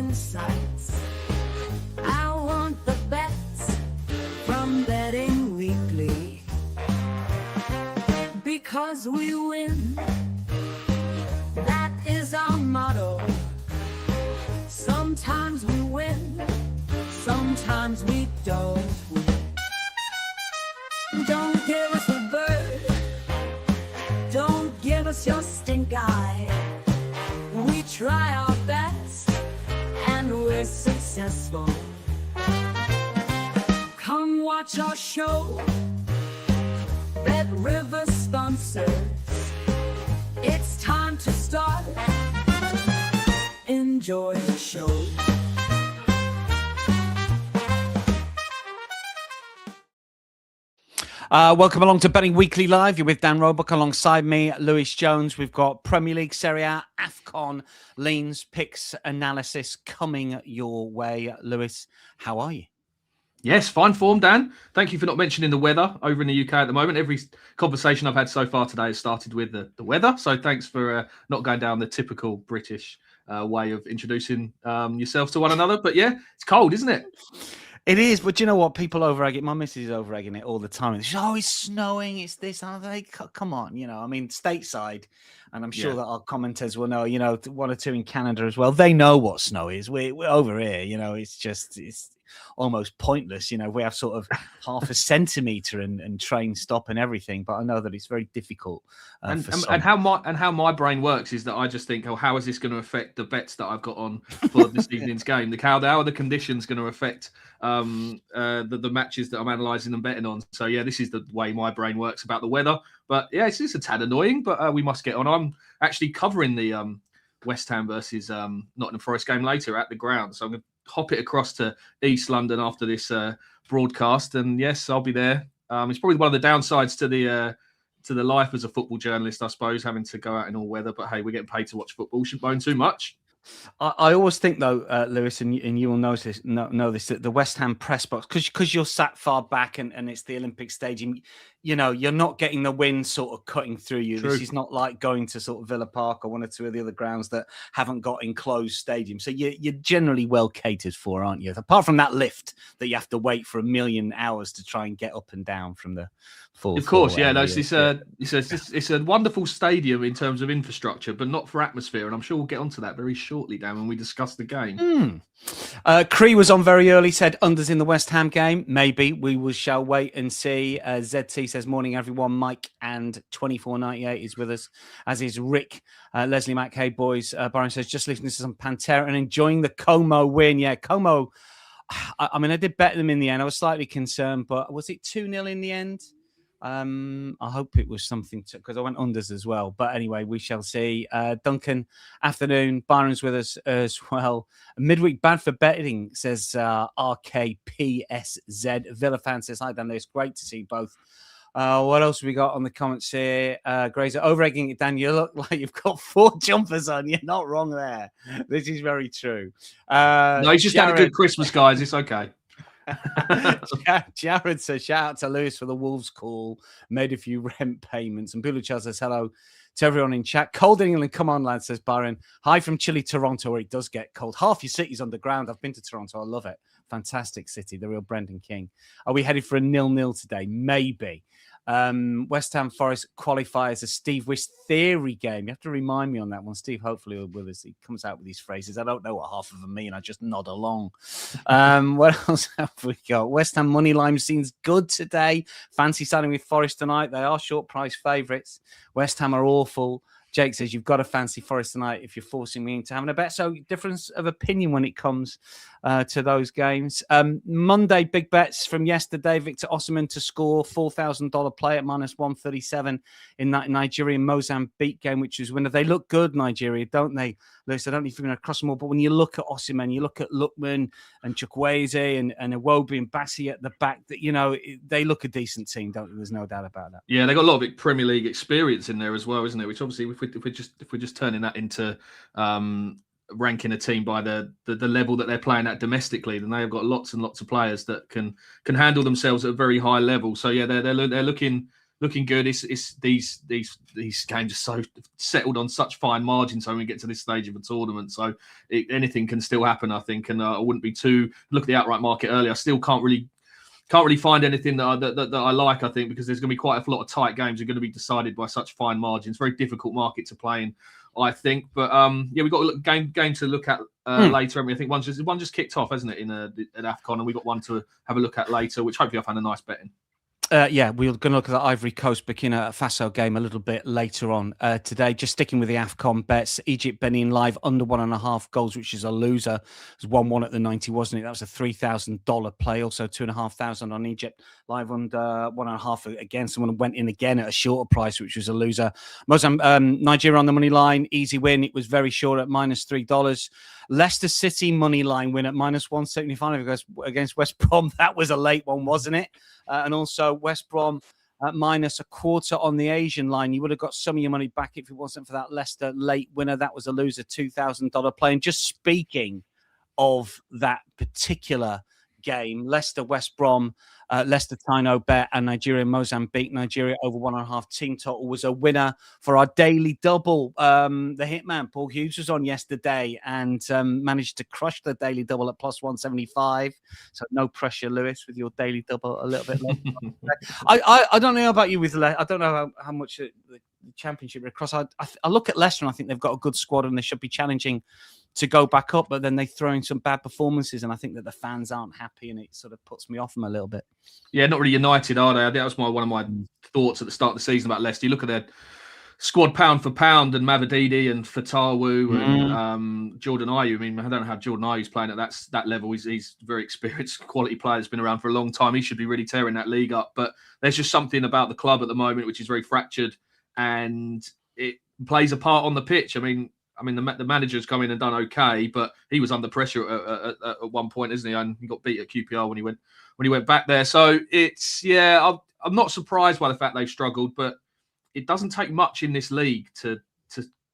insights. I want the bets from Betting Weekly. Because we win, that is our motto. Sometimes we win, sometimes we don't win. Don't give us a bird, don't give us your stink eye. We try our best and we're successful. Come watch our show, Bet River sponsors. It's time to start. Enjoy the show. Welcome along to Betting Weekly Live. You're with Dan Roebuck alongside me, Lewis Jones. We've got Premier League, Serie A, AFCON, leans, picks, analysis coming your way. Lewis, how are you? Yes, fine form, Dan. Thank you for not mentioning the weather over in the UK at the moment. Every conversation I've had so far today has started with the weather. So thanks for not going down the typical British way of introducing yourself to one another. But yeah, it's cold, isn't it? It is, but you know what? People over-egg it. My missus is over-egging it all the time. She's, it's snowing, it's this. And I'm like, come on, I mean, stateside, and I'm sure that our commenters will know, one or two in Canada as well. They know what snow is. We're over here, it's almost pointless. We have sort of half a centimetre and train stop and everything, but I know that it's very difficult. And how my brain works is that I just think, how is this going to affect the bets that I've got on for this evening's game? How are the conditions going to affect the matches that I'm analysing and betting on? So yeah, this is the way my brain works about the weather. But yeah, it's a tad annoying, but we must get on. I'm actually covering the West Ham versus Nottingham Forest game later at the ground, so I'm going to hop it across to East London after this broadcast, and yes, I'll be there. It's probably one of the downsides to the life as a football journalist, I suppose, having to go out in all weather. But hey, we're getting paid to watch football. Shouldn't moan too much. I always think, though, Lewis, and you will know this, that the West Ham press box, because you're sat far back and it's the Olympic Stadium, you're not getting the wind sort of cutting through you. True. This is not like going to sort of Villa Park or one or two of the other grounds that haven't got enclosed stadiums. So you're generally well catered for, aren't you? Apart from that lift that you have to wait for 1,000,000 hours to try and get up and down from the fourth. Of course, yeah. No, it's a wonderful stadium in terms of infrastructure, but not for atmosphere. And I'm sure we'll get onto that very shortly, Dan, when we discuss the game. Cree was on very early, said unders in the West Ham game. Maybe we shall wait and see. ZT says, morning, everyone. Mike and 2498 is with us, as is Rick. Leslie Mack, hey, boys. Byron says, just listening to some Pantera and enjoying the Como win. Yeah, Como, I mean, I did bet them in the end. I was slightly concerned, but was it 2-0 in the end? I hope it was something because I went unders as well. But anyway, we shall see. Duncan, afternoon. Byron's with us as well. Midweek bad for betting, says RKPSZ. Villa fan says, hi, Dan. It's great to see both. What else have we got on the comments here? Grazer, over-egging it, Dan. You look like you've got 4 jumpers on. You're not wrong there. This is very true. No, he's just had a good Christmas, guys. It's okay. Jared says, shout out to Lewis for the Wolves call, made a few rent payments. And Buluchel says, hello to everyone in chat. Cold in England, come on, lad, says Byron. Hi from chilly Toronto, where it does get cold. Half your city's underground. I've been to Toronto. I love it. Fantastic city, the real Brendan King. Are we headed for a 0-0 today? Maybe. West Ham Forest qualifies a Steve Wish theory game. You have to remind me on that one. Steve, hopefully, will as he comes out with these phrases. I don't know what half of them mean. I just nod along. What else have we got? West Ham money line seems good today. Fancy starting with Forest tonight. They are short price favourites. West Ham are awful. Jake says, you've got to fancy Forest tonight if you're forcing me into having a bet. So difference of opinion when it comes to those games. Monday, big bets from yesterday. Victor Osimhen to score, $4,000 play at -137 in that Nigerian-Mozambique game, which was winner. They look good, Nigeria, don't they? Lewis, I don't know if you're going to cross them all, but when you look at Osimhen, you look at Lookman and Chukwueze and Iwobi and Bassi at the back, that they look a decent team, don't they? There's no doubt about that. Yeah, they got a lot of Premier League experience in there as well, isn't it? Which obviously, if we're just turning that into ranking a team by the level that they're playing at domestically, then they have got lots and lots of players that can handle themselves at a very high level. So yeah, they're looking looking good. It's these games are so settled on such fine margins. So when we get to this stage of a tournament, so anything can still happen, I think. And I wouldn't be too look at the outright market earlier. I still can't really find anything that I like. I think because there's going to be quite a lot of tight games that are going to be decided by such fine margins. Very difficult market to play in, I think. But we've got a game to look at later. I mean, I think one just kicked off, hasn't it, in at AFCON, and we've got one to have a look at later, which hopefully I'll find a nice bet in. We're going to look at the Ivory Coast Burkina Faso game a little bit later on today. Just sticking with the AFCON bets, Egypt Benin live under 1.5 goals, which is a loser. It was 1-1 at the 90, wasn't it? That was a $3,000 play. Also $2,500 on Egypt live under 1.5 again. Someone went in again at a shorter price, which was a loser. Nigeria on the money line, easy win. It was very short at -$3. Leicester City money line win at -175 against West Brom. That was a late one, wasn't it? And also West Brom at -1/4 on the Asian line. You would have got some of your money back if it wasn't for that Leicester late winner. That was a loser, $2,000 play. And just speaking of that particular game, Leicester West Brom, Leicester Tino bet, and Nigeria Mozambique. Nigeria over 1.5 team total was a winner for our daily double. The hitman Paul Hughes was on yesterday and managed to crush the daily double at +175. So no pressure, Lewis, with your daily double a little bit later. I don't know about you with I don't know how much the championship across. I look at Leicester and I think they've got a good squad and they should be challenging to go back up, but then they throw in some bad performances and I think that the fans aren't happy and it sort of puts me off them a little bit. Yeah, not really united, are they? I think that was one of my thoughts at the start of the season about Leicester. You look at their squad pound for pound and Mavididi and Fatawu and Jordan Ayew. I mean, I don't know how Jordan Ayew's playing at that level. He's a very experienced, quality player that's been around for a long time. He should be really tearing that league up. But there's just something about the club at the moment which is very fractured and it plays a part on the pitch. I mean, the manager's come in and done okay, but he was under pressure at one point, isn't he? And he got beat at QPR when he went back there. So I'm not surprised by the fact they've struggled, but it doesn't take much in this league to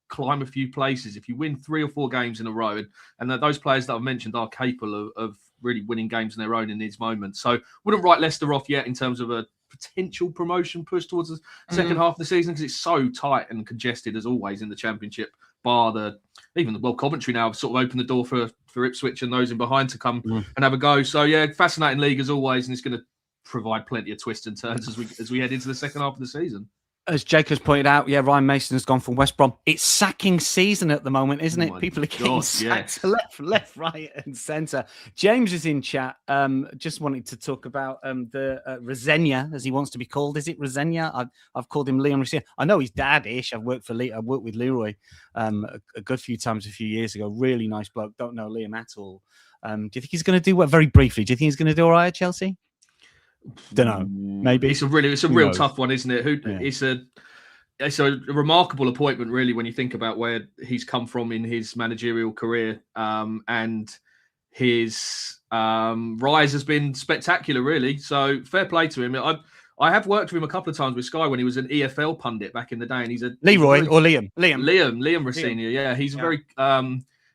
climb a few places. If you win 3 or 4 games in a row, and those players that I've mentioned are capable of really winning games on their own in these moments. So wouldn't write Leicester off yet in terms of a potential promotion push towards the second half of the season because it's so tight and congested as always in the Championship. Coventry now have sort of opened the door for Ipswich and those in behind to come and have a go. So fascinating league as always, and it's going to provide plenty of twists and turns as we head into the second half of the season. As Jacob's pointed out, Ryan Mason has gone from West Brom. It's sacking season at the moment, isn't it? People are getting sacked left, right, and centre. James is in chat. Just wanted to talk about the Rosenia, as he wants to be called. Is it Rosenia? I've called him Leon Rosenia. I know he's dad-ish. I've worked with Leroy a good few times a few years ago. Really nice bloke. Don't know Liam at all. Do you think he's going to do well? Very briefly, do you think he's going to do all right at Chelsea? Don't know. Maybe it's a real tough one, isn't it? It's a remarkable appointment, really, when you think about where he's come from in his managerial career, and his rise has been spectacular, really. So fair play to him. I have worked with him a couple of times with Sky when he was an EFL pundit back in the day, and he's Liam Rosenia. Yeah, he's very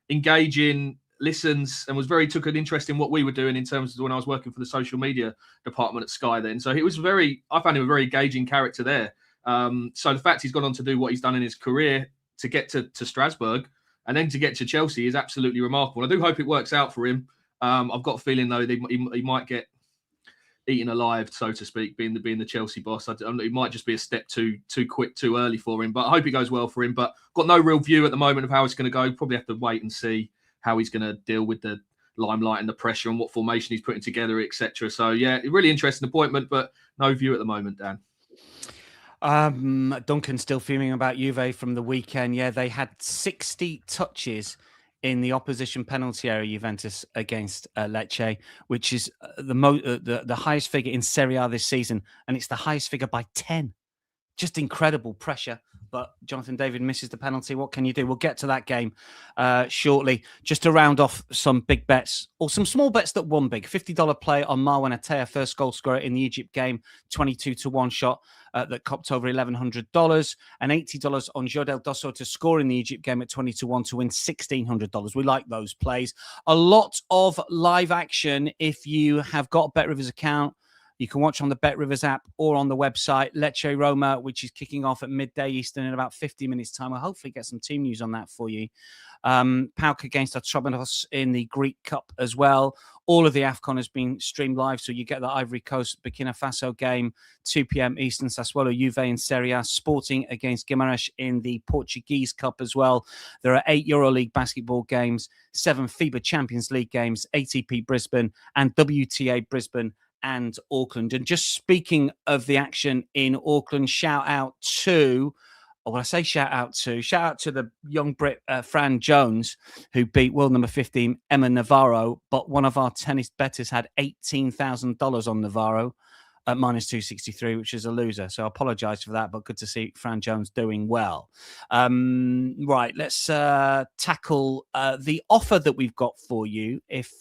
engaging. Listens and took an interest in what we were doing in terms of when I was working for the social media department at Sky then. So I found him a very engaging character there. So the fact he's gone on to do what he's done in his career to get to Strasbourg and then to get to Chelsea is absolutely remarkable. I do hope it works out for him. I've got a feeling though he might get eaten alive, so to speak, being the Chelsea boss. It might just be a step too quick, too early for him. But I hope it goes well for him. But got no real view at the moment of how it's going to go. Probably have to wait and see how he's going to deal with the limelight and the pressure and what formation he's putting together, etc. So, really interesting appointment, but no view at the moment, Dan. Duncan's still fuming about Juve from the weekend. Yeah, they had 60 touches in the opposition penalty area, Juventus, against Lecce, which is the highest figure in Serie A this season, and it's the highest figure by 10. Just incredible pressure. But Jonathan David misses the penalty. What can you do? We'll get to that game shortly. Just to round off some big bets, or some small bets that won big. $50 play on Marwan Ataya, first goal scorer in the Egypt game, 22-1 shot that copped over $1,100, and $80 on Jodel Dosso to score in the Egypt game at 20-1 to win $1,600. We like those plays. A lot of live action if you have got a BetRivers account. You can watch on the Bet Rivers app or on the website. Lecce Roma, which is kicking off at midday Eastern in about 50 minutes time. I'll hopefully get some team news on that for you. PAOK against Atromitos in the Greek Cup as well. All of the AFCON has been streamed live, so you get the Ivory Coast Burkina Faso game, 2 p.m. Eastern, Sassuolo, Juve in Serie A, Sporting against Guimarães in the Portuguese Cup as well. There are 8 EuroLeague basketball games, 7 FIBA Champions League games, ATP Brisbane and WTA Brisbane and Auckland. And just speaking of the action in Auckland, shout out to the young Brit, Fran Jones, who beat world number 15, Emma Navarro. But one of our tennis bettors had $18,000 on Navarro at minus 263, which is a loser. So I apologize for that, but good to see Fran Jones doing well. Right, let's tackle the offer that we've got for you. If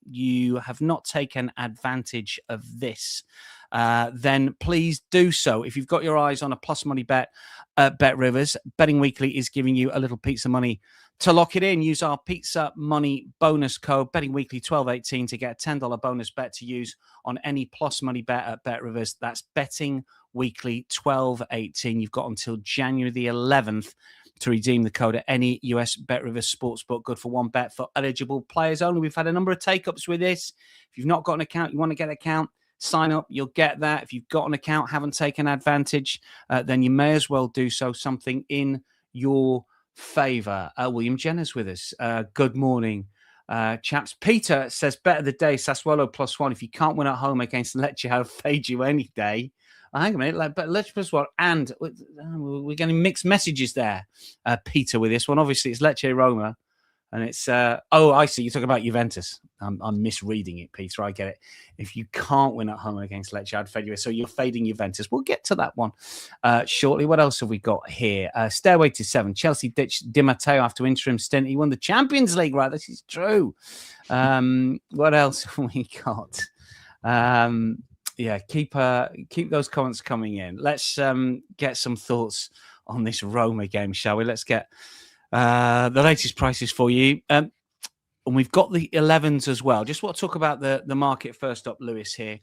you have not taken advantage of this, then please do so. If you've got your eyes on a plus money bet at Bet Rivers, Betting Weekly is giving you a little pizza money to lock it in. Use our pizza money bonus code Betting Weekly 1218 to get a $10 bonus bet to use on any plus money bet at Bet Rivers. That's Betting Weekly 1218. You've got until January the 11th to redeem the code at any US Bet Rivers sportsbook. Good for one bet for eligible players only. We've had a number of take-ups with this. If you've not got an account, you want to get an account, sign up, you'll get that. If you've got an account, haven't taken advantage, then you may as well do so. Something in your favour. William Jenner's with us. Good morning, chaps. Peter says, bet of the day, Sassuolo +1. If you can't win at home against Lecce, I'll fade you any day. Hang a minute, but Lecce +1. And we're getting mixed messages there, Peter, with this one. Obviously, it's Lecce Roma. And it's, I see. You're talking about Juventus. I'm misreading it, Peter. I get it. If you can't win at home against Lecce, I'd fade you. So you're fading Juventus. We'll get to that one shortly. What else have we got here? Stairway to 7. Chelsea ditched Di Matteo after interim stint. He won the Champions League, right? This is true. What else have we got? Keep those comments coming in. Let's get some thoughts on this Roma game, shall we? Let's get the latest prices for you. And we've got the 11s as well. Just want to talk about the market first up, Lewis, here.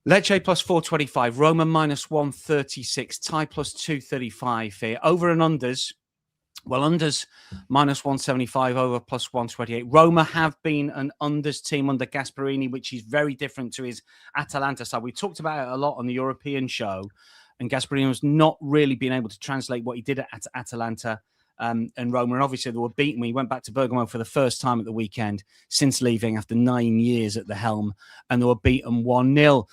Lecce +425, Roma -136, tie +235 here. Over and unders. Well, unders -175, over +128. Roma have been an unders team under Gasperini, which is very different to his Atalanta side. We talked about it a lot on the European show, and Gasperini was not really being able to translate what he did at Atalanta and Roma. And obviously, they were beaten when he went back to Bergamo for the first time at the weekend since leaving after 9 years at the helm, and they were beaten 1-0.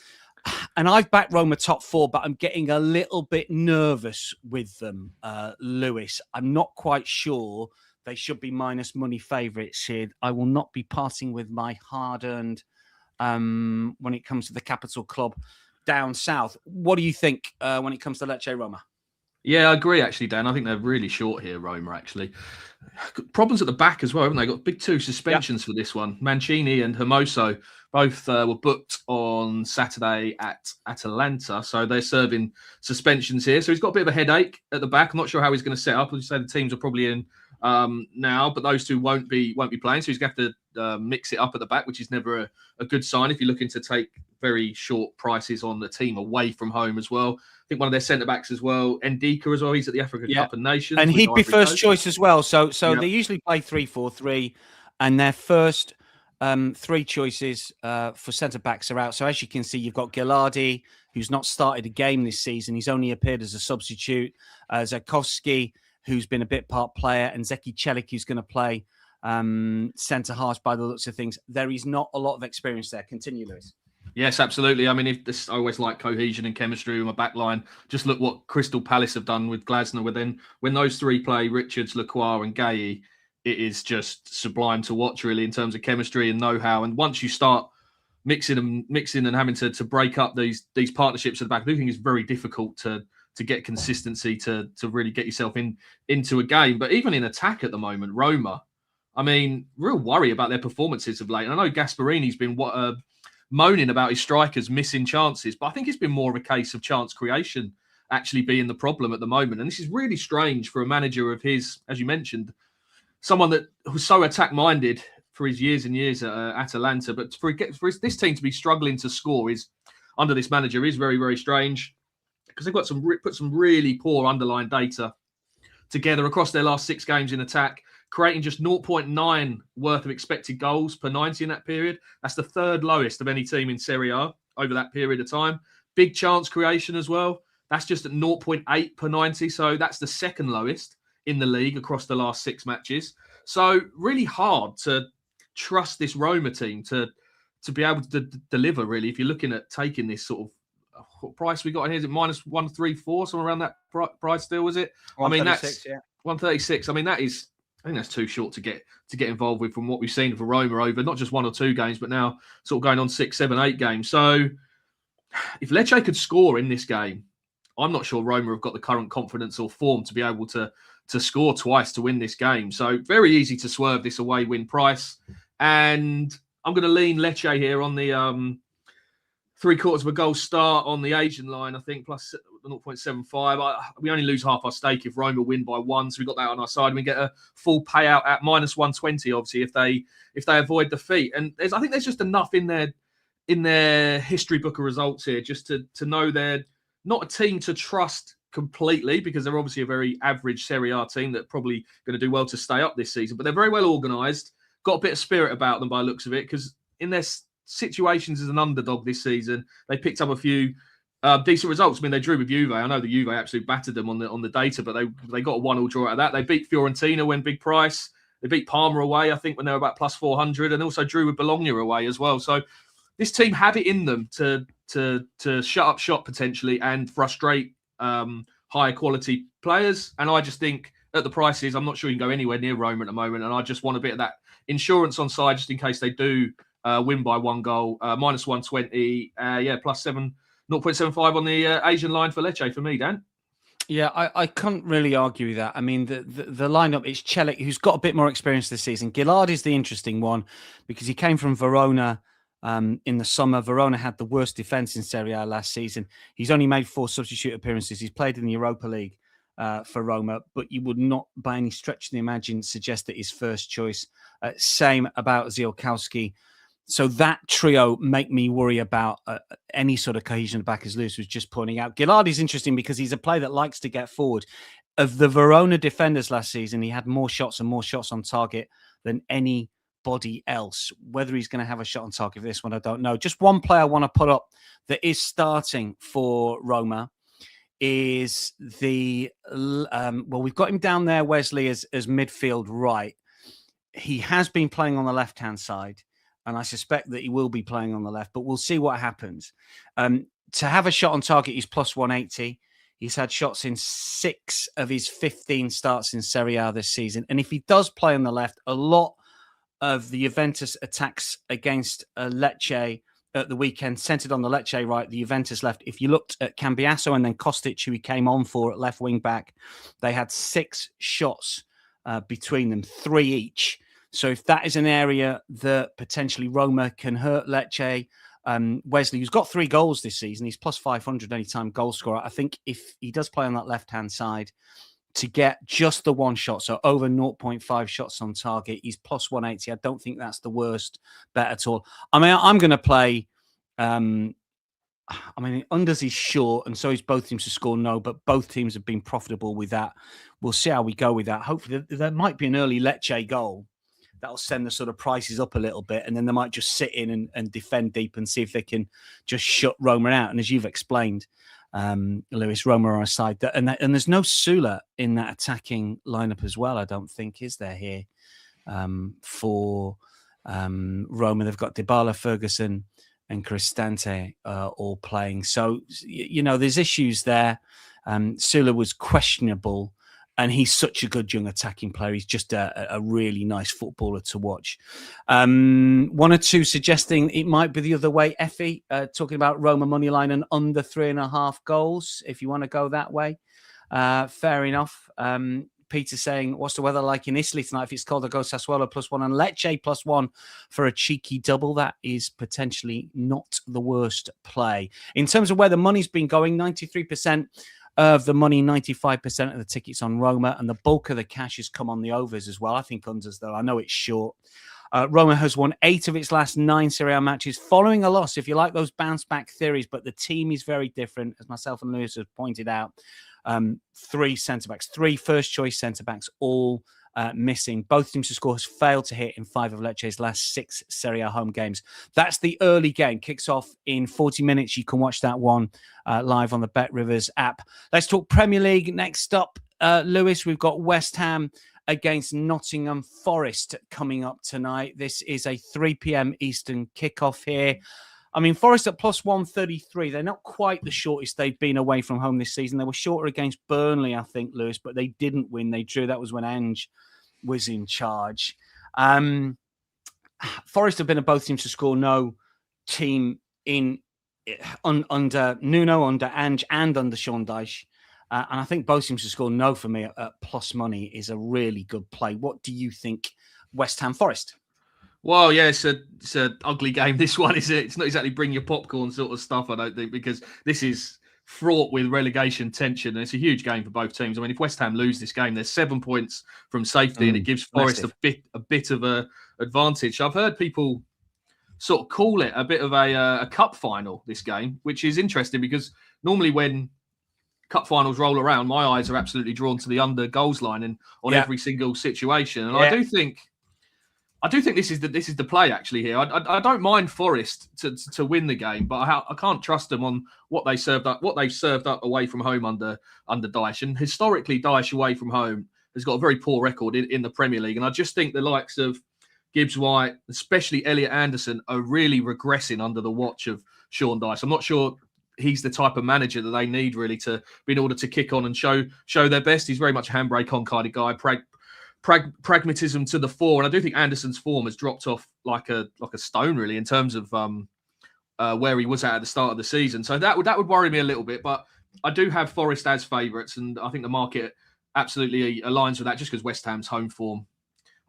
And I've backed Roma top 4, but I'm getting a little bit nervous with them, Lewis. I'm not quite sure they should be minus money favourites here. I will not be parting with my hard-earned when it comes to the capital club down south. What do you think when it comes to Lecce Roma? Yeah, I agree, actually, Dan. I think they're really short here, Roma, actually. Problems at the back as well, haven't they? Got big 2 suspensions for this one. Mancini and Hermoso both were booked on Saturday at Atalanta, so they're serving suspensions here. So he's got a bit of a headache at the back. I'm not sure how he's going to set up. As you say, the teams are probably in now, but those 2 won't be playing. So he's going to have to mix it up at the back, which is never a good sign if you're looking to take very short prices on the team away from home as well. I think one of their centre-backs as well, Ndika as well, he's at the Africa Cup of Nations. And he'd be first choice as well. So they usually play 3-4-3, and their first 3 choices for centre-backs are out. So as you can see, you've got Gilardi, who's not started a game this season. He's only appeared as a substitute. Zakowski, who's been a bit part player, and Zeki Celik, who's going to play centre-half by the looks of things. There is not a lot of experience there. Continue, Lewis. Yes, absolutely. I mean, I always like cohesion and chemistry with my back line. Just look what Crystal Palace have done with Glasner. When those 3 play, Richards, Lacroix and Gay, it is just sublime to watch, really, in terms of chemistry and know-how. And once you start mixing and having to break up these partnerships at the back, I do think it's very difficult to get consistency to really get yourself into a game. But even in attack at the moment, Roma, I mean, real worry about their performances of late. And I know Gasperini's been moaning about his strikers missing chances, but I think it's been more of a case of chance creation actually being the problem at the moment. And this is really strange for a manager of his, as you mentioned, someone that was so attack-minded for his years and years at Atalanta. But for this team to be struggling to score is, under this manager is very, very strange because they've got put some really poor underlying data together across their last 6 games in attack, creating just 0.9 worth of expected goals per 90 in that period. That's the 3rd lowest of any team in Serie A over that period of time. Big chance creation as well. That's just at 0.8 per 90. So that's the 2nd lowest in the league across the last 6 matches. So really hard to trust this Roma team to be able to deliver, really, if you're looking at taking this sort of what price we got in here. Is it minus 134, somewhere around that price still, was it? I mean, that's 136. I mean, I think that's too short to get involved with from what we've seen for Roma over not just 1 or 2 games, but now sort of going on 6, 7, 8 games. So if Lecce could score in this game, I'm not sure Roma have got the current confidence or form to be able to score twice to win this game. So very easy to swerve this away win price. And I'm going to lean Lecce here on the 3/4 of a goal start on the Asian line, I think, plus 0.75. We only lose half our stake if Roma win by 1. So we got that on our side. We get a full payout at minus 120, obviously, if they avoid defeat. And I think there's just enough in their history book of results here just to know they're not a team to trust completely, because they're obviously a very average Serie A team that probably going to do well to stay up this season. But they're very well organised, got a bit of spirit about them by the looks of it, because in their situations as an underdog this season, they picked up a few decent results. I mean, they drew with Juve. I know the Juve absolutely battered them on the data, but they got a 1-1 draw out of that. They beat Fiorentina when big price. They beat Parma away, I think, when they were about plus 400, and also drew with Bologna away as well. So this team have it in them to shut up shop potentially and frustrate higher quality players. And I just think at the prices, I'm not sure you can go anywhere near Roma at the moment. And I just want a bit of that insurance on side just in case they do win by 1 goal. Minus 120, plus 0.75 on the Asian line for Lecce for me, Dan. Yeah, I can't really argue with that. I mean, the lineup is Celik, who's got a bit more experience this season. Gillard is the interesting one because he came from Verona in the summer. Verona had the worst defence in Serie A last season. He's only made 4 substitute appearances. He's played in the Europa League for Roma, but you would not by any stretch of the imagination suggest that his first choice. Same about Zielkowski. So that trio make me worry about any sort of cohesion back, as Lewis was just pointing out. Gillard is interesting because he's a player that likes to get forward. Of the Verona defenders last season, he had more shots on target than anybody else. Whether he's going to have a shot on target for this one, I don't know. Just one player I want to put up that is starting for Roma is we've got him down there, Wesley, as midfield right. He has been playing on the left-hand side, and I suspect that he will be playing on the left, but we'll see what happens. To have a shot on target, he's plus 180. He's had shots in 6 of his 15 starts in Serie A this season. And if he does play on the left, a lot of the Juventus attacks against Lecce at the weekend centered on the Lecce right, the Juventus left. If you looked at Cambiasso and then Kostic, who he came on for at left wing back, they had 6 shots between them, 3 each. So if that is an area that potentially Roma can hurt Lecce, Wesley, who's got 3 goals this season, he's plus 500 anytime goal scorer. I think if he does play on that left-hand side to get just the 1 shot, so over 0.5 shots on target, he's plus 180. I don't think that's the worst bet at all. I mean, I'm going to play... unders is short, and so is both teams to score no, but both teams have been profitable with that. We'll see how we go with that. Hopefully, there might be an early Lecce goal that'll send the sort of prices up a little bit, and then they might just sit in and defend deep and see if they can just shut Roma out. And as you've explained, Lewis, Roma are on a side and there's no Sula in that attacking lineup as well. I don't think, is there here for Roma? They've got Dybala, Ferguson, and Cristante all playing. So there's issues there. Sula was questionable. And he's such a good young attacking player. He's just a really nice footballer to watch. 1 or 2 suggesting it might be the other way. Effie, talking about Roma money line and under 3.5 goals, if you want to go that way. Fair enough. Peter saying, what's the weather like in Italy tonight? If it's cold, I'll go Sassuolo +1 and Lecce +1 for a cheeky double. That is potentially not the worst play. In terms of where the money's been going, 93% of the money, 95% of the tickets on Roma, and the bulk of the cash has come on the overs as well. I think unders, though. I know it's short. Roma has won 8 of its last 9 Serie A matches following a loss. If you like those bounce-back theories, but the team is very different, as myself and Lewis have pointed out. 3 centre-backs, 3 first-choice centre-backs, all missing. Both teams to score has failed to hit in 5 of Lecce's last 6 Serie A home games. That's the early game. Kicks off in 40 minutes. You can watch that one live on the Bet Rivers app. Let's talk Premier League. Next up, Lewis, we've got West Ham against Nottingham Forest coming up tonight. This is a 3 p.m. Eastern kickoff here. I mean, Forest at plus 133. They're not quite the shortest they've been away from home this season. They were shorter against Burnley, I think, Lewis, but they didn't win. They drew. That was when Ange was in charge. Forest have been at both teams to score. No team under Nuno, under Ange, and under Sean Dyche. And I think both teams to score no for me at plus money is a really good play. What do you think, West Ham Forest? Well, yeah, it's an ugly game. This one is it's not exactly bring your popcorn sort of stuff, I don't think, because this is fraught with relegation tension, and it's a huge game for both teams. I mean, if West Ham lose this game, there's 7 points from safety, and it gives Forest a bit of a advantage. I've heard people sort of call it a bit of a cup final, this game, which is interesting because normally when cup finals roll around, my eyes are absolutely drawn to the under goals line and on every single situation. And I do think this is the play actually here. I don't mind Forest to win the game, but I can't trust them on what they've served up away from home under Dyche. And historically, Dyche away from home has got a very poor record in the Premier League. And I just think the likes of Gibbs White, especially Elliot Anderson, are really regressing under the watch of Sean Dyche. I'm not sure he's the type of manager that they need really to be in order to kick on and show their best. He's very much a handbrake on kind of guy, pragmatism to the fore. And I do think Anderson's form has dropped off like a stone really in terms of where he was at the start of the season. So that would worry me a little bit. But I do have Forest as favourites, and I think the market absolutely aligns with that just because West Ham's home form.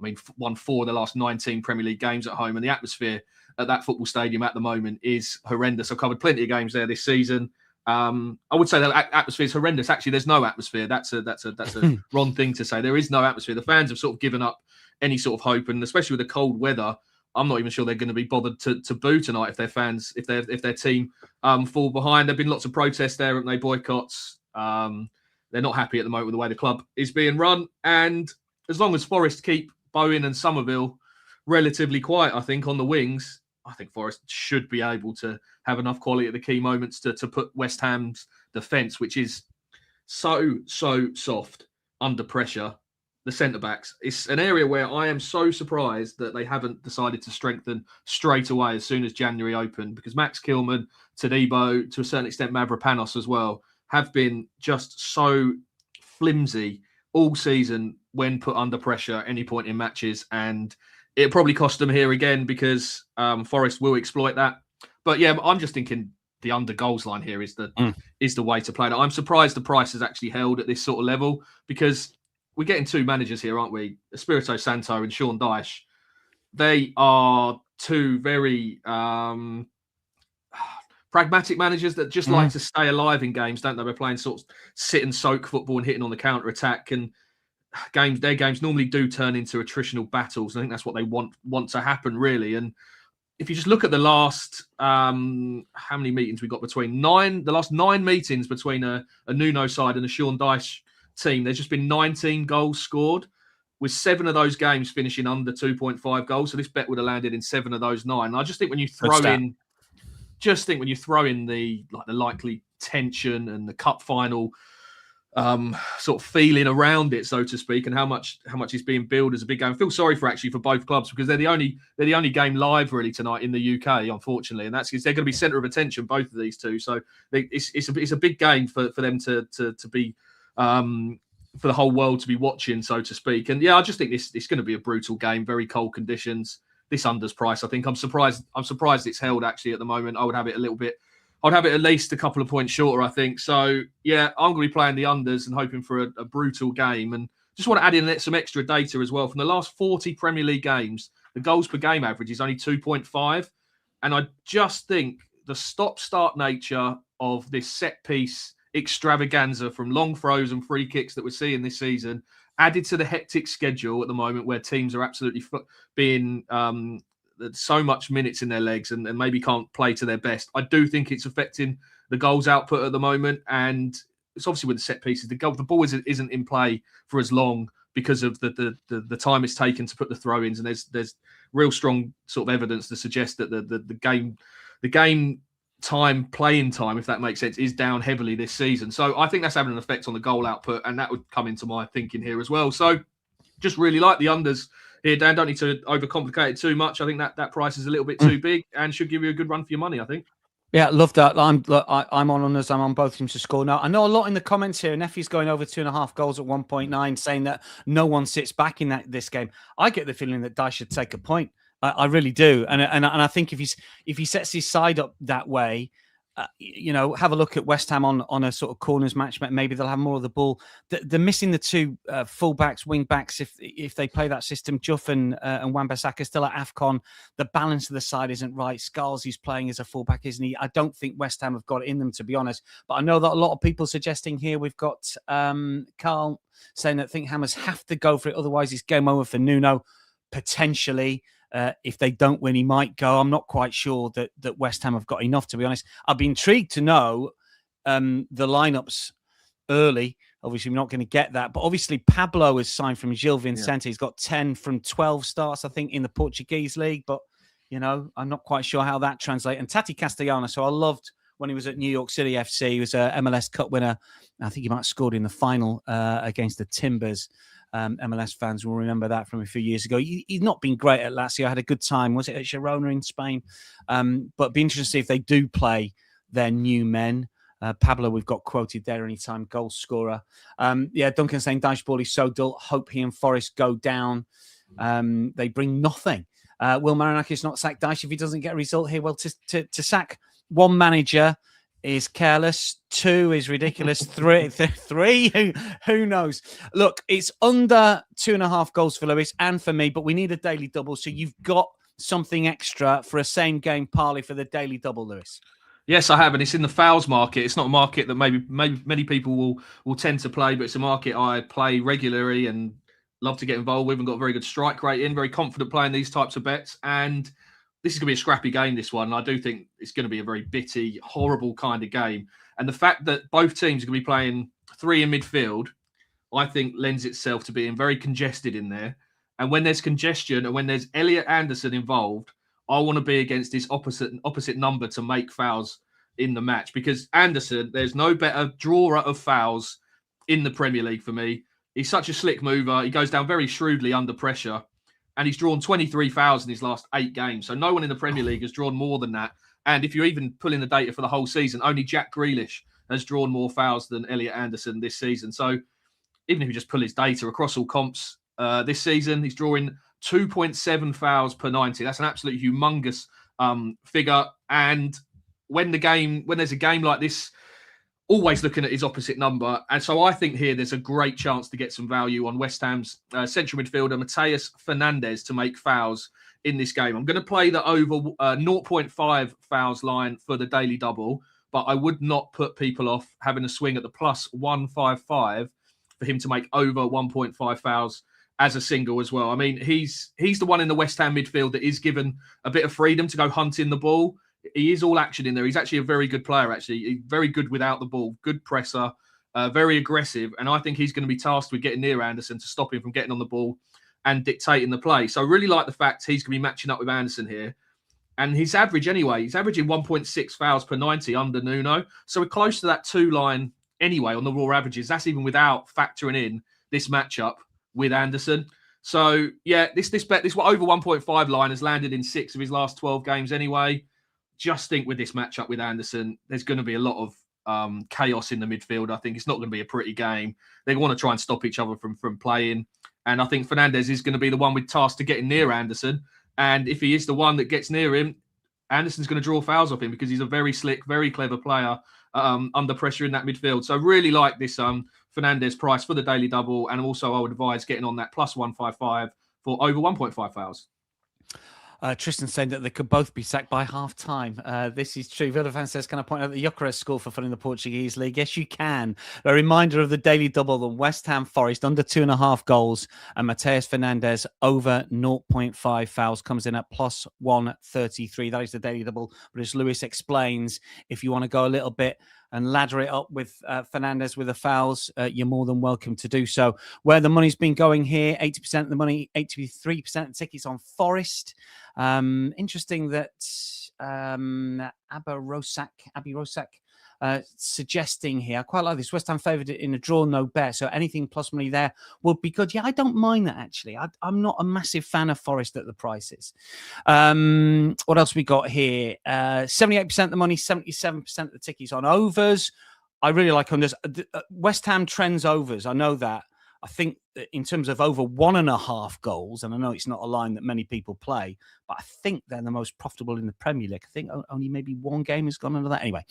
I mean, won 4 of the last 19 Premier League games at home, and the atmosphere at that football stadium at the moment is horrendous. I've covered plenty of games there this season. I would say that atmosphere is horrendous. Actually, there's no atmosphere. That's a wrong thing to say. There is no atmosphere. The fans have sort of given up any sort of hope, and especially with the cold weather, I'm not even sure they're going to be bothered to boo tonight if their team fall behind. There've been lots of protests there, haven't they? Boycotts. They're not happy at the moment with the way the club is being run, and as long as Forest keep Bowen and Somerville relatively quiet, I think, on the wings, I think Forest should be able to have enough quality at the key moments to put West Ham's defence, which is so soft under pressure, the centre-backs. It's an area where I am so surprised that they haven't decided to strengthen straight away as soon as January opened, because Max Kilman, Todibo, to a certain extent Mavropanos as well, have been just so flimsy all season when put under pressure at any point in matches, and it probably cost them here again because Forest will exploit that. But yeah, I'm just thinking the under goals line here is the way to play it. I'm surprised the price has actually held at this sort of level, because we're getting 2 managers here, aren't we? Espirito Santo and Sean Dyche. They are 2 very pragmatic managers that just like to stay alive in games, don't they? We're playing sort of sit and soak football and hitting on the counter attack, and their games normally do turn into attritional battles. I think that's what they want to happen, really. And if you just look at the last how many meetings we got between the last 9 meetings between a Nuno side and a Sean Dyche team, there's just been 19 goals scored, with 7 of those games finishing under 2.5 goals. So this bet would have landed in 7 of those 9. And I just think when you throw in the likely tension and the cup final sort of feeling around it, so to speak, and how much is being billed as a big game, I feel sorry for both clubs, because they're the only game live really tonight in the UK, unfortunately, and that's because they're going to be centre of attention, both of these two. So it's a big game for them to be for the whole world to be watching, so to speak. And yeah, I just think it's going to be a brutal game, very cold conditions. This under's price, I think, I'm surprised it's held actually at the moment. I would have it I'd have it at least a couple of points shorter, I think. So, yeah, I'm going to be playing the unders and hoping for a brutal game. And just want to add in some extra data as well. From the last 40 Premier League games, the goals per game average is only 2.5. And I just think the stop-start nature of this set-piece extravaganza from long throws and free kicks that we're seeing this season, added to the hectic schedule at the moment where teams are absolutely being so much minutes in their legs and maybe can't play to their best. I do think it's affecting the goals output at the moment, and it's obviously with the set pieces. The ball isn't in play for as long because of the time it's taken to put the throw-ins, and there's real strong sort of evidence to suggest that the game time, playing time, if that makes sense, is down heavily this season. So I think that's having an effect on the goal output, and that would come into my thinking here as well. So just really like the unders here, Dan. Don't need to overcomplicate it too much. I think that price is a little bit too big and should give you a good run for your money, I think. Yeah, love that. I'm on unders. I'm on both teams to score now. I know a lot in the comments here. Neffy's going over 2.5 goals at 1.9, saying that no one sits back in this game. I get the feeling that Dyche should take a point. I really do, and I think if he sets his side up that way, have a look at West Ham on a sort of corners match. Maybe they'll have more of the ball. They're missing the two full-backs, wing-backs. If they play that system, Juff and Wan-Bissaka still at AFCON. The balance of the side isn't right. Scalzi's playing as a full-back, isn't he? I don't think West Ham have got it in them, to be honest. But I know that a lot of people suggesting here, we've got Carl saying that think Hammers have to go for it. Otherwise, it's game over for Nuno, potentially. If they don't win, he might go. I'm not quite sure that West Ham have got enough, to be honest. I'd be intrigued to know the lineups early. Obviously, we're not going to get that. But obviously, Pablo is signed from Gil Vicente. Yeah. He's got 10 from 12 starts, I think, in the Portuguese league. But, I'm not quite sure how that translates. And Tati Castellanos, so I loved when he was at New York City FC. He was a MLS Cup winner. I think he might have scored in the final against the Timbers. MLS fans will remember that from a few years ago. He's not been great at Lazio. Had a good time. Was it at Girona in Spain? But be interested to see if they do play their new men. Pablo, we've got quoted there, anytime goal scorer. Duncan saying Dyche ball is so dull. Hope he and Forest go down. They bring nothing. Will Marinakis not sack Dyche if he doesn't get a result here? Well, to sack one manager is careless. 2 is ridiculous. 3, who knows? Look, it's under 2.5 goals for Lewis and for me, but we need a daily double. So you've got something extra for a same game parlay for the daily double, Lewis. Yes, I have, and it's in the fouls market. It's not a market that maybe many people will tend to play, but it's a market I play regularly and love to get involved with, and got a very good strike rate in. Very confident playing these types of bets, and this is going to be a scrappy game, this one. I do think it's going to be a very bitty, horrible kind of game. And the fact that both teams are going to be playing 3 in midfield, I think lends itself to being very congested in there. And when there's congestion and when there's Elliot Anderson involved, I want to be against this opposite number to make fouls in the match. Because Anderson, there's no better drawer of fouls in the Premier League for me. He's such a slick mover. He goes down very shrewdly under pressure. And he's drawn 23 fouls in his last 8 games. So no one in the Premier League has drawn more than that. And if you're even pulling the data for the whole season, only Jack Grealish has drawn more fouls than Elliot Anderson this season. So even if you just pull his data across all comps this season, he's drawing 2.7 fouls per 90. That's an absolute humongous figure. And when there's a game like this, always looking at his opposite number. And so I think here there's a great chance to get some value on West Ham's central midfielder, Mateus Fernandes, to make fouls in this game. I'm going to play the over 0.5 fouls line for the daily double, but I would not put people off having a swing at the plus 155 for him to make over 1.5 fouls as a single as well. I mean, he's the one in the West Ham midfield that is given a bit of freedom to go hunting the ball. He is all action in there. He's actually a very good player, actually. He's very good without the ball, good presser, very aggressive. And I think he's going to be tasked with getting near Anderson to stop him from getting on the ball and dictating the play. So I really like the fact he's going to be matching up with Anderson here. And his average anyway, he's averaging 1.6 fouls per 90 under Nuno. So we're close to that 2 line anyway on the raw averages. That's even without factoring in this matchup with Anderson. So yeah, this bet, this over 1.5 line has landed in 6 of his last 12 games anyway. Just think with this matchup with Anderson, there's going to be a lot of chaos in the midfield. I think it's not going to be a pretty game. They want to try and stop each other from playing. And I think Fernandes is going to be the one with tasked to getting near Anderson. And if he is the one that gets near him, Anderson's going to draw fouls off him because he's a very slick, very clever player under pressure in that midfield. So I really like this Fernandes price for the daily double. And also I would advise getting on that plus 155 for over 1.5 fouls. Tristan saying that they could both be sacked by half-time. This is true. Villafan says, can I point out that Gyökeres scored for fun in the Portuguese league? Yes, you can. A reminder of the daily double on West Ham Forest, under 2.5 goals, and Mateus Fernandes over 0.5 fouls comes in at plus 133. That is the daily double. But as Lewis explains, if you want to go a little bit and ladder it up with Fernandes with the fouls, you're more than welcome to do so. Where the money's been going here, 80% of the money, 83% of tickets on Forest. Interesting that Abby Rosak suggesting here. I quite like this. West Ham favoured in a draw, no bet. So anything plus money there would be good. Yeah, I don't mind that actually. I'm not a massive fan of Forest at the prices. What else we got here? 78% of the money, 77% of the tickets on overs. I really like unders. West Ham trends overs. I know that. I think in terms of over 1.5 goals, and I know it's not a line that many people play, but I think they're the most profitable in the Premier League. I think only maybe one game has gone under that. Anyway,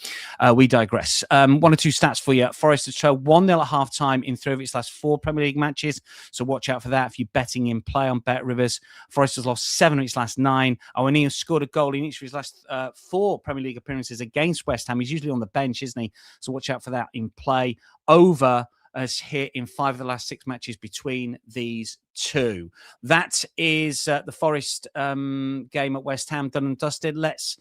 we digress. One or two stats for you. Forest has shown 1-0 at half-time in 3 of its last 4 Premier League matches, so watch out for that if you're betting in play on Bet Rivers. Forest has lost 7 of its last 9. Owen has scored a goal in each of his last 4 Premier League appearances against West Ham. He's usually on the bench, isn't he? So watch out for that in play. Over has hit in 5 of the last 6 matches between these two. That is the Forest game at West Ham done and dusted. Let's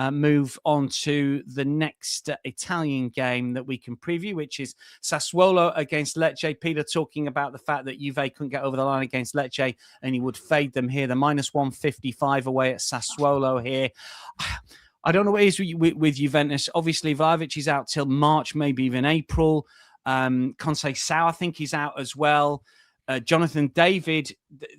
move on to the next Italian game that we can preview, which is Sassuolo against Lecce. Peter talking about the fact that Juve couldn't get over the line against Lecce and he would fade them here. The minus 155 away at Sassuolo here. I don't know what it is with Juventus. Obviously, Vlahovic is out till March, maybe even April. Conceição, I think he's out as well. Jonathan David,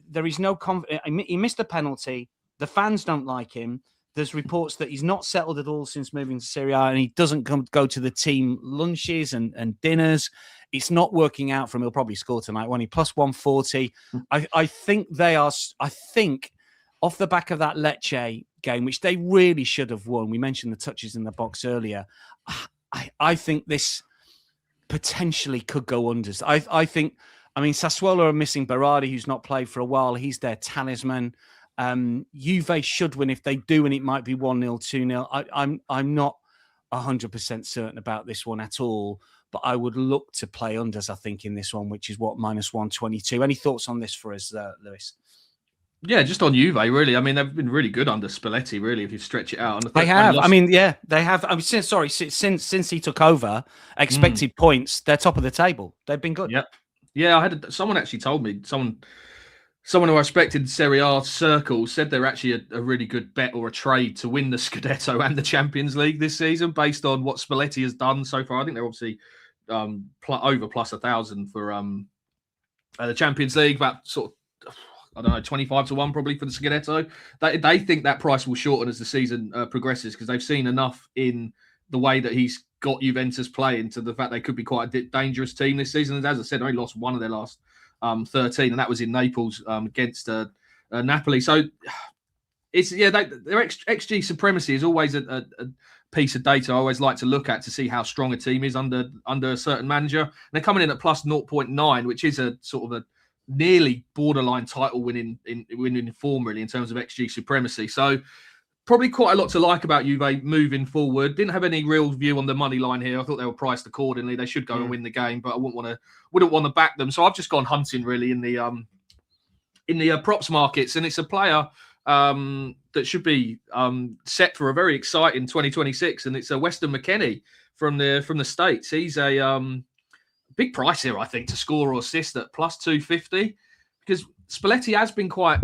there is no he missed a penalty. The fans don't like him. There's reports that he's not settled at all since moving to Serie A, and he doesn't go to the team lunches and dinners. It's not working out for him. He'll probably score tonight, won't he? Plus 140. I think off the back of that Lecce game, which they really should have won. We mentioned the touches in the box earlier. I think this potentially could go unders. I think, Sassuolo are missing Berardi, who's not played for a while. He's their talisman. Juve should win. If they do, and it might be 1-0, 2-0. I'm not 100% certain about this one at all, but I would look to play unders, I think, in this one, which is minus 122. Any thoughts on this for us, Lewis? Yeah, just on Juve, really. They've been really good under Spalletti, really, if you stretch it out. They have. They have. Since he took over, expected points, they're top of the table. They've been good. Yeah. Someone actually told me, someone who I respected in Serie A circles said they're actually a really good bet or a trade to win the Scudetto and the Champions League this season, based on what Spalletti has done so far. I think they're obviously over plus 1,000 for the Champions League, about sort of, 25-1 probably for the Scudetto. They think that price will shorten as the season progresses, because they've seen enough in the way that he's got Juventus playing to the fact they could be quite a dangerous team this season. As I said, they only lost 1 of their last 13, and that was in Naples against Napoli. So their XG supremacy is always a piece of data I always like to look at to see how strong a team is under a certain manager. And they're coming in at plus 0.9, which is a sort of a nearly borderline title winning form, really, in terms of XG supremacy. So probably quite a lot to like about Juve moving forward. Didn't have any real view on the money line here. I thought they were priced accordingly. They should go and win the game, but I wouldn't want to back them. So I've just gone hunting, really, in the props markets, and it's a player that should be set for a very exciting 2026, and it's a Weston McKennie from the States. He's a big price here, I think, to score or assist at plus 250, because Spalletti has been quite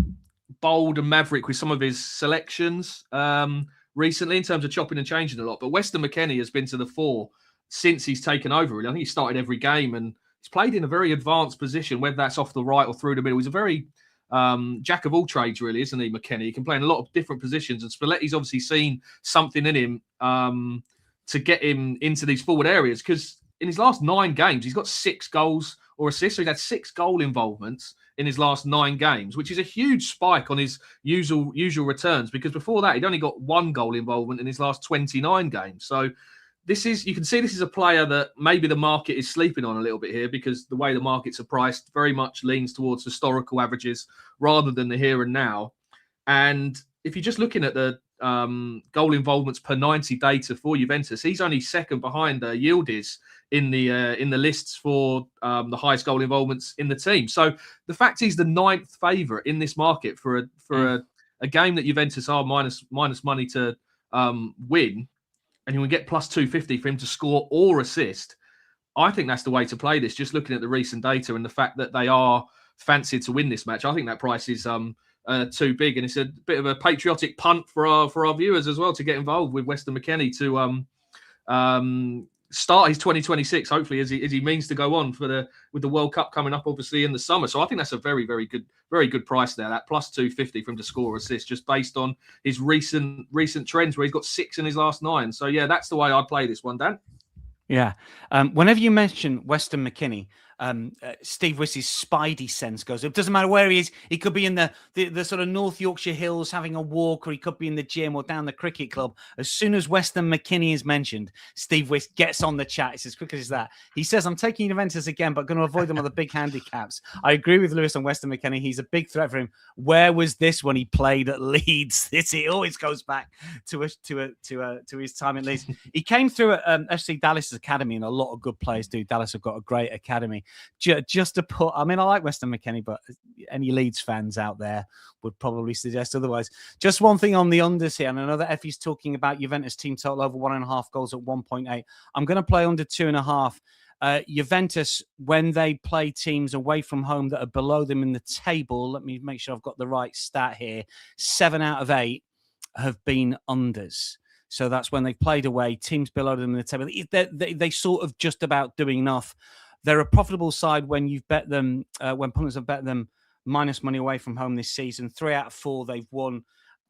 bold and maverick with some of his selections recently in terms of chopping and changing a lot. But Weston McKennie has been to the fore since he's taken over, really. I think he started every game, and he's played in a very advanced position, whether that's off the right or through the middle. He's a very jack of all trades, really, isn't he, McKennie? He can play in a lot of different positions, and Spalletti's obviously seen something in him to get him into these forward areas, because in his last 9 games, he's got 6 goals or assists. So he's had 6 goal involvements in his last 9 games, which is a huge spike on his usual returns, because before that, he'd only got 1 goal involvement in his last 29 games. So you can see this is a player that maybe the market is sleeping on a little bit here, because the way the markets are priced very much leans towards historical averages rather than the here and now. And if you're just looking at the goal involvements per 90 data for Juventus, he's only second behind Yildiz in the lists for the highest goal involvements in the team. So the fact he's the 9th favourite in this market for a game that Juventus are minus money to win, and you will get plus 250 for him to score or assist. I think that's the way to play this. Just looking at the recent data and the fact that they are fancied to win this match, I think that price is too big, and it's a bit of a patriotic punt for our viewers as well to get involved with Weston McKennie to start his 2026, hopefully, as he means to go on with the World Cup coming up, obviously in the summer. So I think that's a very, very good price there. That plus 250 from to score or assist, just based on his recent trends where he's got 6 in his last 9. So yeah, that's the way I'd play this one, Dan. Yeah. Whenever you mention Weston McKennie, Steve Wiss's spidey sense goes. It doesn't matter where he is. He could be in the sort of North Yorkshire hills having a walk, or he could be in the gym or down the cricket club. As soon as Weston McKennie is mentioned, Steve Wiss gets on the chat. It's as quick as that. He says, I'm taking Juventus again, but going to avoid them on the big handicaps. I agree with Lewis on Weston McKennie. He's a big threat for him. Where was this when he played at Leeds? It always goes back to his time at Leeds. He came through at FC Dallas Academy, and a lot of good players do. Dallas have got a great academy. Just to put, I mean, I like Weston McKennie, but any Leeds fans out there would probably suggest otherwise. Just one thing on the unders here, and I know that Effie's talking about Juventus team total over 1.5 goals at 1.8. I'm going to play under 2.5. Juventus, when they play teams away from home that are below them in the table, let me make sure I've got the right stat here. 7 out of 8 have been unders. So that's when they've played away, teams below them in the table. They sort of just about doing enough. They're a profitable side when you've bet them, when punters have bet them minus money away from home this season. 3 out of 4 they've won.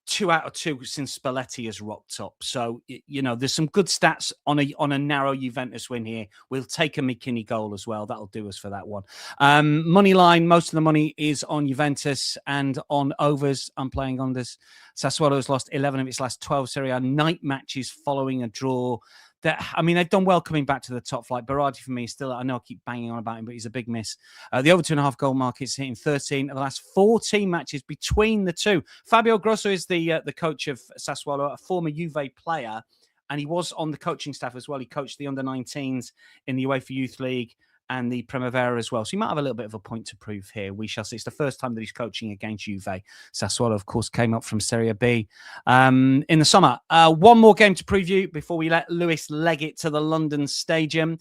2 out of 2 since Spalletti has rocked up. So, there's some good stats on a narrow Juventus win here. We'll take a McKinney goal as well. That'll do us for that one. Money line, most of the money is on Juventus, and on overs, I'm playing unders. Sassuolo has lost 11 of its last 12 Serie A night matches following a draw. They've done well coming back to the top flight. Berardi, for me, still, I know I keep banging on about him, but he's a big miss. The over 2.5 goal mark is hitting 13 of the last 14 matches between the two. Fabio Grosso is the coach of Sassuolo, a former Juve player, and he was on the coaching staff as well. He coached the under-19s in the UEFA Youth League and the Primavera as well. So he might have a little bit of a point to prove here. We shall see. It's the first time that he's coaching against Juve. Sassuolo, of course, came up from Serie B in the summer. One more game to preview before we let Lewis leg it to the London Stadium.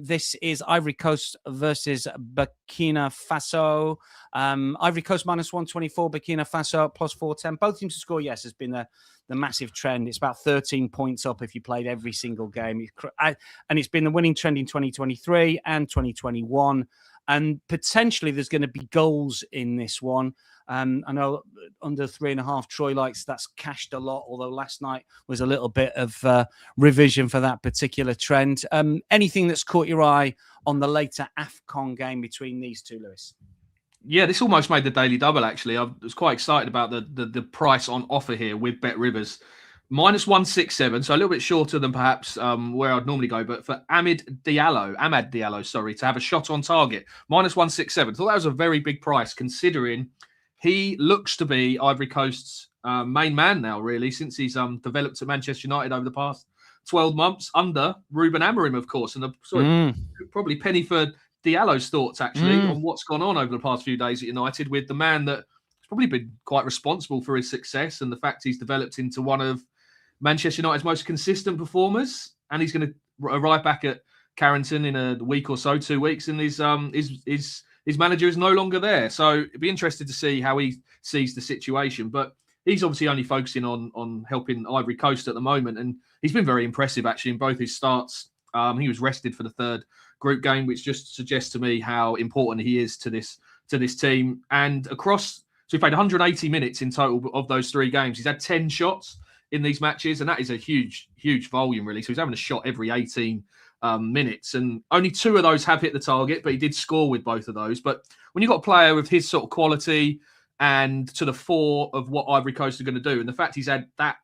This is Ivory Coast versus Burkina Faso. Ivory Coast minus 124, Burkina Faso plus 410. Both teams to score, yes, has been the massive trend. It's about 13 points up if you played every single game. And it's been the winning trend in 2023 and 2021. And potentially there's going to be goals in this one. I know under 3.5 Troy likes that's cashed a lot, although last night was a little bit of revision for that particular trend. Anything that's caught your eye on the later AFCON game between these two, Lewis? Yeah, this almost made the daily double, actually. I was quite excited about the price on offer here with Bet Rivers. Minus 167, so a little bit shorter than perhaps where I'd normally go. But for Amad Diallo, to have a shot on target, minus 167. I thought that was a very big price, considering he looks to be Ivory Coast's main man now, really, since he's developed at Manchester United over the past 12 months under Ruben Amorim, of course. And probably penny for Diallo's thoughts, actually, on what's gone on over the past few days at United with the man that has probably been quite responsible for his success and the fact he's developed into one of Manchester United's most consistent performers. And he's going to arrive back at Carrington in a week or so, 2 weeks, and his manager is no longer there. So it'd be interested to see how he sees the situation. But he's obviously only focusing on helping Ivory Coast at the moment. And he's been very impressive, actually, in both his starts. He was rested for the third group game, which just suggests to me how important he is to this team. And so he played 180 minutes in total of those 3 games. He's had 10 shots in these matches, and that is a huge, huge volume, really. So he's having a shot every 18 minutes, and only 2 of those have hit the target, but he did score with both of those. But when you've got a player with his sort of quality and to the fore of what Ivory Coast are going to do, and the fact he's had that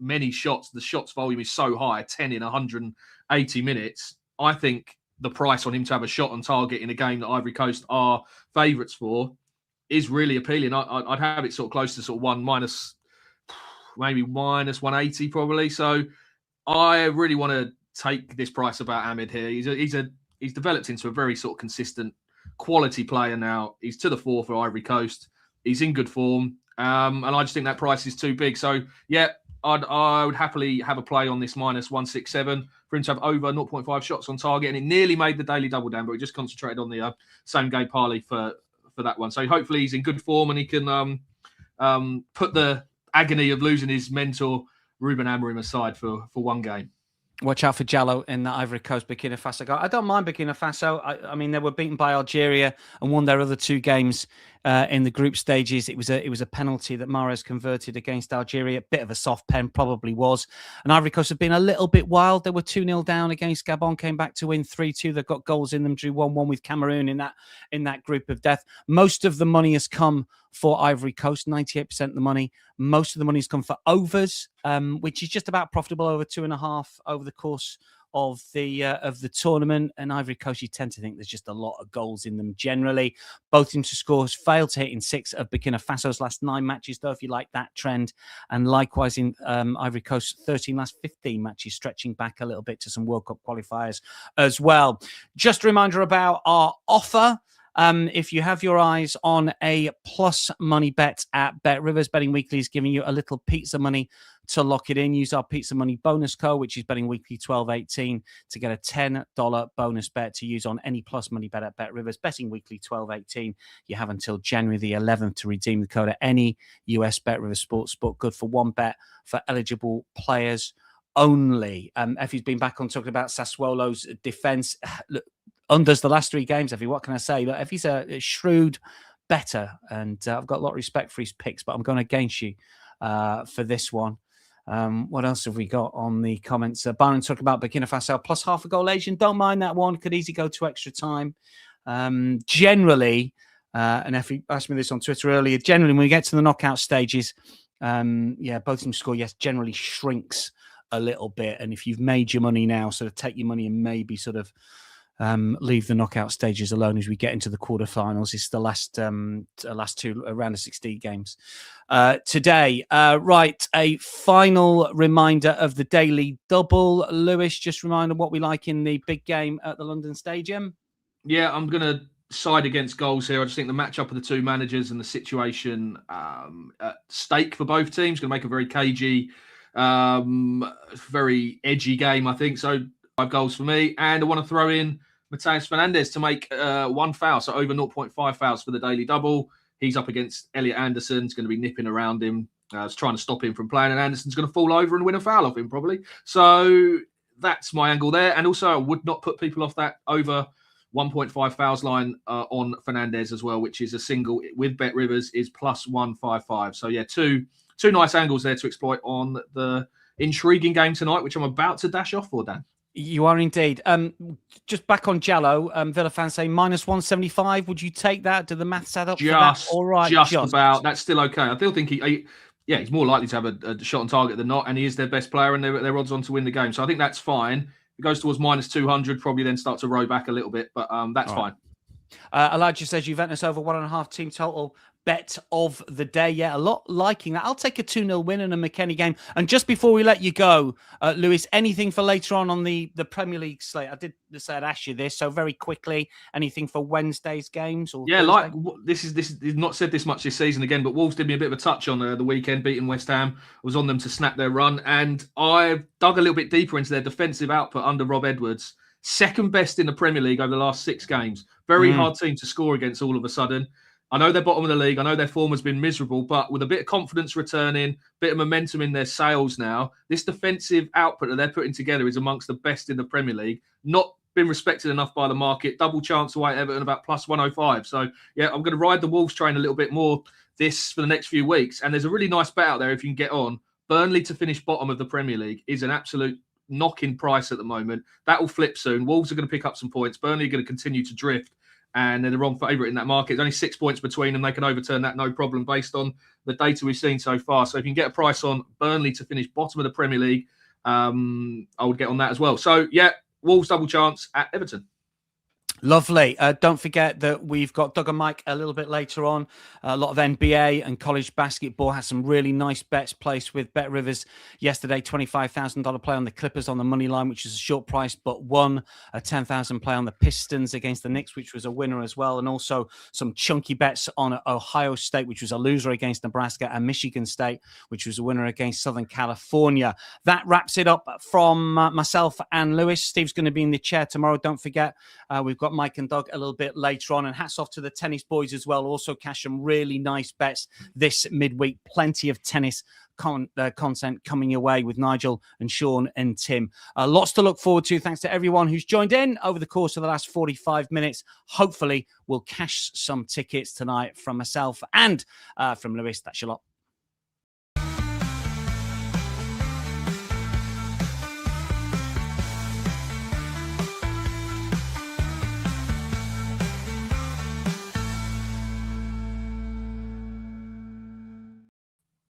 many shots, the shots volume is so high, 10 in 180 minutes, I think the price on him to have a shot on target in a game that Ivory Coast are favourites for is really appealing. I'd have it sort of close to sort of 1 minus maybe minus 180 probably. So I really want to take this price about Amid here. He's developed into a very sort of consistent quality player now. He's to the fore for Ivory Coast. He's in good form. And I just think that price is too big. So, yeah, I would happily have a play on this minus 167 for him to have over 0.5 shots on target. And it nearly made the daily double down, but we just concentrated on the same game parlay for that one. So hopefully he's in good form and he can put the agony of losing his mentor, Ruben Amorim, aside for one game. Watch out for Jallo in the Ivory Coast, Burkina Faso. I don't mind Burkina Faso. I mean, they were beaten by Algeria and won their other 2 games in the group stages. It was a penalty that Mahrez converted against Algeria. Bit of a soft pen, probably was. And Ivory Coast have been a little bit wild. They were 2-0 down against Gabon, came back to win 3-2. They've got goals in them, drew 1-1 with Cameroon in that group of death. Most of the money has come for Ivory Coast, 98% of the money. Most of the money has come for overs, which is just about profitable over 2.5 over the course of the tournament. And Ivory Coast, you tend to think there's just a lot of goals in them generally. Both teams to score has failed to hit in 6 of Burkina Faso's last 9 matches, though, if you like that trend. And likewise in Ivory Coast, 13 last 15 matches, stretching back a little bit to some World Cup qualifiers as well. Just a reminder about our offer. If you have your eyes on a plus money bet at Bet Rivers, Betting Weekly is giving you a little pizza money to lock it in. Use our pizza money bonus code, which is Betting Weekly 1218, to get a $10 bonus bet to use on any plus money bet at Bet Rivers. Betting Weekly 1218. You have until January the 11th to redeem the code at any US Bet Rivers sportsbook. Good for 1 bet for eligible players only. Effie's been back on talking about Sassuolo's defense. Look, unders the last 3 games, Effie. What can I say? Look, Effie's a shrewd better, and I've got a lot of respect for his picks, but I'm going against you for this one. What else have we got on the comments? Byron talking about Burkina Faso plus half a goal Asian. Don't mind that one. Could easily go to extra time. Generally, and Effie asked me this on Twitter earlier, generally when we get to the knockout stages, both teams score, yes, generally shrinks a little bit. And if you've made your money now, sort of take your money and maybe sort of leave the knockout stages alone as we get into the quarterfinals. It's the last 2 round of 16 games today. Right, a final reminder of the daily double. Lewis, just remind them what we like in the big game at the London Stadium. Yeah, I'm going to side against goals here. I just think the matchup of the 2 managers and the situation at stake for both teams going to make a very cagey, very edgy game, I think. So 5 goals for me. And I want to throw in Matheus Fernandes to make 1 foul, so over 0.5 fouls for the daily double. He's up against Elliot Anderson. He's going to be nipping around him. Trying to stop him from playing, and Anderson's going to fall over and win a foul off him probably. So that's my angle there. And also I would not put people off that over 1.5 fouls line on Fernandes as well, which is a single with Bet Rivers is plus 155. So yeah, two nice angles there to exploit on the intriguing game tonight, which I'm about to dash off for, Dan. You are indeed. Just back on Jallo, Villa fans say minus 175. Would you take that? Do the maths add up for that? All right, just about. That's still okay. I still think he's more likely to have a shot on target than not, and he is their best player, and they're odds on to win the game. So I think that's fine. If it goes towards minus 200, probably then start to row back a little bit, but that's fine. Elijah says Juventus over 1.5 team total. Bet of the day. Yeah, a lot liking that. I'll take a 2-0 win in a McKennie game. And just before we let you go, Lewis, anything for later on the Premier League slate? I did say I'd ask you this, so very quickly, anything for Wednesday's games? Or yeah, Thursday? This is not said this much this season again, but Wolves did me a bit of a touch on the weekend, beating West Ham. I was on them to snap their run, and I dug a little bit deeper into their defensive output under Rob Edwards. Second best in the Premier League over the last 6 games. Very hard team to score against all of a sudden. I know they're bottom of the league. I know their form has been miserable, but with a bit of confidence returning, bit of momentum in their sails now, this defensive output that they're putting together is amongst the best in the Premier League. Not been respected enough by the market. Double chance away at Everton about plus 105. So, yeah, I'm going to ride the Wolves train a little bit more for the next few weeks. And there's a really nice bet out there if you can get on. Burnley to finish bottom of the Premier League is an absolute knock-in price at the moment. That will flip soon. Wolves are going to pick up some points. Burnley are going to continue to drift. And they're the wrong favourite in that market. There's only 6 points between them. They can overturn that no problem based on the data we've seen so far. So if you can get a price on Burnley to finish bottom of the Premier League, I would get on that as well. So, yeah, Wolves double chance at Everton. Lovely. Don't forget that we've got Doug and Mike a little bit later on. A lot of NBA and college basketball has some really nice bets placed with Bet Rivers yesterday. $25,000 play on the Clippers on the money line, which is a short price, but won. A $10,000 play on the Pistons against the Knicks, which was a winner as well. And also some chunky bets on Ohio State, which was a loser against Nebraska, and Michigan State, which was a winner against Southern California. That wraps it up from myself and Lewis. Steve's going to be in the chair tomorrow. Don't forget, we've got Mike and Doug a little bit later on, and hats off to the tennis boys as well. Also cash some really nice bets this midweek. Plenty of tennis content coming your way with Nigel and Sean and Tim. Lots to look forward to. Thanks to everyone who's joined in over the course of the last 45 minutes. Hopefully we'll cash some tickets tonight from myself and from Lewis. That's your lot.